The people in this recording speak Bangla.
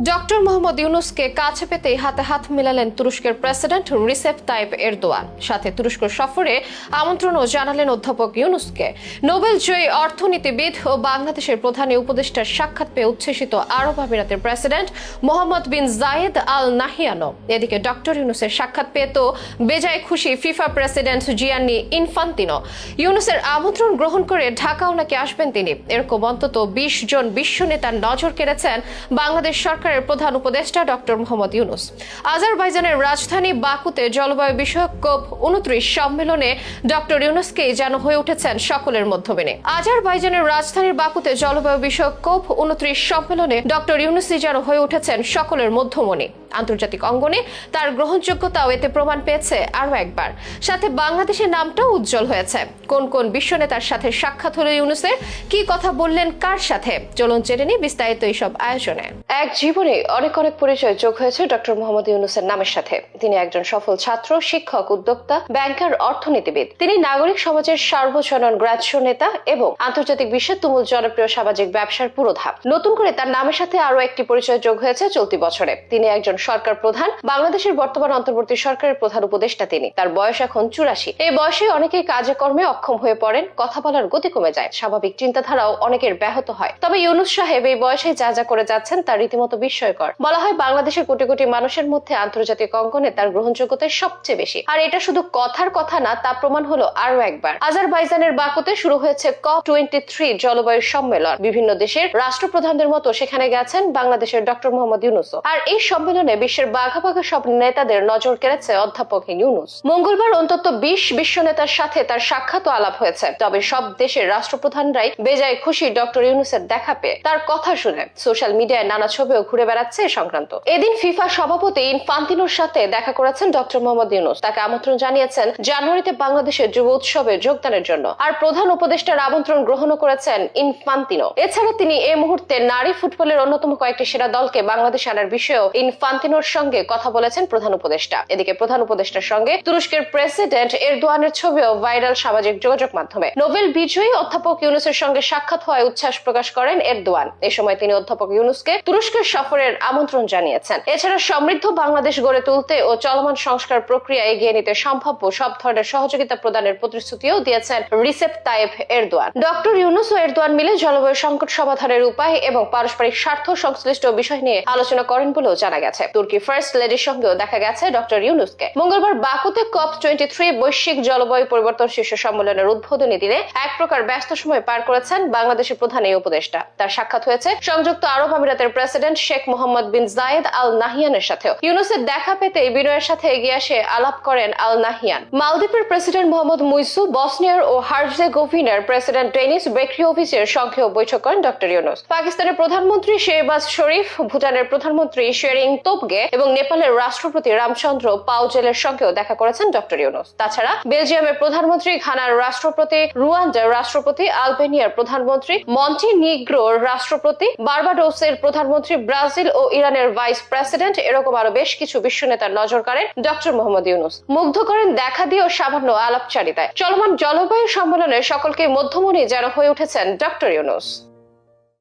ডক্টর মোহাম্মদ ইউনূসকে কাছে পেতেই হাতে হাত মেলালেন তুরস্কের প্রেসিডেন্ট রিসেপ তাইপ এরদোয়ান। সাথে তুরস্ক সফরে আমন্ত্রণও জানালেন অধ্যাপক ইউনূসকে। নোবেল জয়ী অর্থনীতিবিদ ও বাংলাদেশের প্রধান উপদেষ্টার সাক্ষাৎ পেয়ে উচ্ছ্বসিত আরব আমিরাতের প্রেসিডেন্ট মোহাম্মদ বিন জায়েদ আল নাহিয়ানও। এদিকে ডক্টর ইউনূসের সাক্ষাৎ পেয়ে তো বেজায় খুশি ফিফা প্রেসিডেন্ট জিয়ান্নি ইনফান্তিনো। ইউনূসের আমন্ত্রণ গ্রহণ করে ঢাকাও নাকি আসবেন তিনি। এরকম অন্তত 20 জন বিশ্ব নেতার নজর কেড়েছেন বাংলাদেশ সরকার প্রধান উপদেষ্টা ডক্টর মোহাম্মদ ইউনূস। আজারবাইজানের রাজধানী বাকুতে জলবায়ু বিষয়ক COP29 সম্মেলনে ডক্টর ইউনূসকে যেন হয়ে উঠেছেন সকলের মধ্যমণি। আজারবাইজানের রাজধানীর বাকুতে জলবায়ু বিষয়ক COP29 সম্মেলনে ডক্টর ইউনূসই যেন হয়ে উঠেছেন সকলের মধ্যমণি। আন্তর্জাতিক অঙ্গনে তার গ্রহণযোগ্যতাও এতে প্রমাণ পেয়েছে আরো একবার। সাথে বাংলাদেশের নামটাও উজ্জ্বল হয়েছে। কোন কোন বিশ্ব নেতার সাথে সাক্ষাৎ হলো ইউনূসের, কি কথা বললেন কার সাথে, চলুন জেনে নিই বিস্তারিত এইসব আয়োজনে। এক জীবনে অনেক অনেক পরিচয় যোগ হয়েছে ডক্টর মোহাম্মদ ইউনূসের নামের সাথে। তিনি একজন সফল ছাত্র, শিক্ষক, উদ্যোক্তা, ব্যাংকার, অর্থনীতিবিদ। তিনি নাগরিক সমাজের সর্বজনন গ্রাহ্য নেতা এবং আন্তর্জাতিক বিশ্বে তুমুল জনপ্রিয় সামাজিক ব্যবসার পুরোধাপ। নতুন করে তার নামের সাথে আরো একটি পরিচয় যোগ হয়েছে চলতি বছরে। তিনি একজন সরকার প্রধান, বাংলাদেশের বর্তমান অন্তর্বর্তী সরকারের প্রধান উপদেষ্টা তিনি। তার বয়স এখন 84। এই বয়সে অনেকেই কাজে কর্মে অক্ষম হয়ে পড়েন, কথা বলার গতি কমে যায়, স্বাভাবিক চিন্তাধারাও অনেকের ব্যাহত হয়। তবে ইউনূস সাহেব এই বয়সে যা যা করে যাচ্ছেন তা রীতিমতো বিস্ময়কর। বলা হয় বাংলাদেশের কোটি কোটি মানুষের মধ্যে আন্তর্জাতিক অঙ্গনে তার গ্রহণযোগ্যতা সবচেয়ে বেশি। আর এটা শুধু কথার কথা না, তা প্রমাণ হলো আরো একবার। আজারবাইজানের বাকুতে শুরু হয়েছে COP23 জলবায়ু সম্মেলন। বিভিন্ন দেশের রাষ্ট্রপ্রধানদের মতো সেখানে গেছেন বাংলাদেশের ডক্টর মোহাম্মদ ইউনূসও। আর এই সম্মেলনে বিশ্বের বাঘা বাঘা সব নেতাদের নজর কেড়েছে অধ্যাপক ইউনূস। মঙ্গলবার অন্তত 20 বিশ্ব নেতার সাথে তার সাক্ষাৎ ও আলাপ হয়েছে। তবে সব দেশের রাষ্ট্রপ্রধানরাই বেজায় খুশি ডক্টর ইউনূসের দেখা পেয়ে। তার কথা শুনে সোশ্যাল মিডিয়ায় নানা ছবিও ঘুরে বেড়াচ্ছে এ সংক্রান্ত। এদিন ফিফা সভাপতি ইনফান্তিনোর সাথে দেখা করেছেন ডক্টর মোহাম্মদ ইউনূস। তাকে আমন্ত্রণ জানিয়েছেন জানুয়ারিতে বাংলাদেশের যুব উৎসবে যোগদানের জন্য। আর প্রধান উপদেষ্টার আমন্ত্রণ গ্রহণও করেছেন ইনফান্তিনো। এছাড়া তিনি এই মুহূর্তে নারী ফুটবলের অন্যতম কয়েকটি সেরা দলকে বাংলাদেশে আনার বিষয়েও ইনফান্তিনোর সঙ্গে কথা বলেছেন প্রধান উপদেষ্টা। এদিকে প্রধান উপদেষ্টার সঙ্গে তুরস্কের প্রেসিডেন্ট এরদোয়ানের ছবিও ভাইরাল সামাজিক যোগাযোগ মাধ্যমে। নোবেল বিজয়ী অধ্যাপক ইউনূসের সঙ্গে সাক্ষাৎ হওয়ায় উচ্ছ্বাস প্রকাশ করেন এরদোয়ান। এ সময় তিনি অধ্যাপক ইউনূসকে তুরস্কের সফরের আমন্ত্রণ জানিয়েছেন। এছাড়া সমৃদ্ধ বাংলাদেশ গড়ে তুলতে ও চলমান সংস্কার প্রক্রিয়া এগিয়ে নিতে সম্ভাব্য সব ধরনের সহযোগিতা প্রদানের প্রতিশ্রুতিও দিয়েছেন Recep Tayyip Erdogan. Doctor Yunus ও এরদোয়ান মিলে জলবায়ু সংকট সমাধানের উপায় এবং পারস্পরিক স্বার্থ সংশ্লিষ্ট বিষয় নিয়ে আলোচনা করেন বলেও জানা গেছে। তুর্কি ফার্স্ট লেডির সঙ্গেও দেখা গেছে ডক্টর ইউনূসকে। মঙ্গলবার বাকুতে COP23 বৈশ্বিক জলবায়ু পরিবর্তন শীর্ষ সম্মেলনের উদ্বোধনী দিনে এক প্রকার ব্যস্ত সময় পার করেছেন বাংলাদেশের প্রধান এই উপদেষ্টা। তার সাক্ষাৎ হয়েছে সংযুক্ত আরব আমিরাতের প্রেসিডেন্ট শেখ মোহাম্মদ বিন জায়েদ আল নাহিয়ানের সাথেও। ইউনূসের দেখা পেতে বিনয়ের সাথে এগিয়ে আসে আলাপ করেন আল নাহিয়ান। মালদ্বীপের প্রেসিডেন্ট মোহাম্মদ মুইসু, বসনিয়ার ও হার্জেগোভিনার প্রেসিডেন্ট ডেনিস বেক্রিওভিচের সঙ্গেও বৈঠক করেন ডক্টর ইউনূস। পাকিস্তানের প্রধানমন্ত্রী শেহবাজ শরীফ, ভুটানের প্রধানমন্ত্রী শেরিং তোবগে এবং নেপালের রাষ্ট্রপতি রামচন্দ্র পাউজেলের সঙ্গেও দেখা করেছেন ডক্টর ইউনূস। তাছাড়া বেলজিয়ামের প্রধানমন্ত্রী, ঘানার রাষ্ট্রপতি, রুয়ান্ডার রাষ্ট্রপতি, আলবেনিয়ার প্রধানমন্ত্রী, মন্টিনিগ্রোর রাষ্ট্রপতি, বার্বাডোসের প্রধানমন্ত্রী, ব্রাজিল ও ইরানের ভাইস প্রেসিডেন্ট, এরকম আরো বেশ কিছু বিশ্ব নেতার নজর কাড়েন ডক্টর মোহাম্মদ ইউনূস। মুগ্ধ করেন দেখা দিয়ে ও সামান্য আলাপচারিতায়। চলমান জলবায়ু সম্মেলনে সকলকে মধ্যমণি যেন হয়ে উঠেছেন ডক্টর ইউনূস।